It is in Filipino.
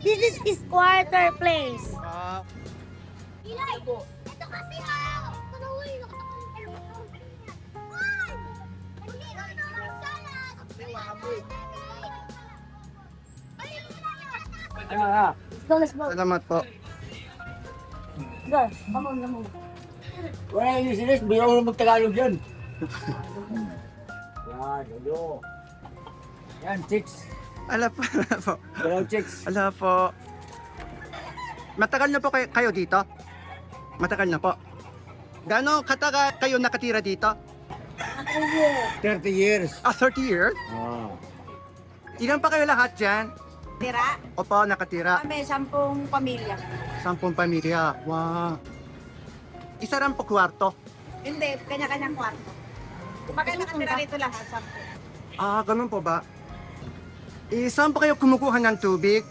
This is his quarter place. Ilay! Ito kasi Kunawi, hindi na naman salad! Let's go. Salamat po. Go. Come on, come on. Wala yung sinis, bigyan mo mag-Tagalog yan. Yan, ano. Yan, chicks. Ala po. Hello, chicks. Ala po. Matagal na po kayo dito? Matagal na po. Gaano katagal kayo nakatira dito? 30 years. 30 years? Oh. Ilan pa kayo lahat dyan? Tira? Opo, nakatira. Kami, 10 pamilya. 10 pamilya. Wow. Isa rin po kwarto. Hindi, kanya-kanyang kwarto. Kumbaga nakatira rito lahat, 10. Ganun po ba? Saan po kayo kumukuha ng tubig?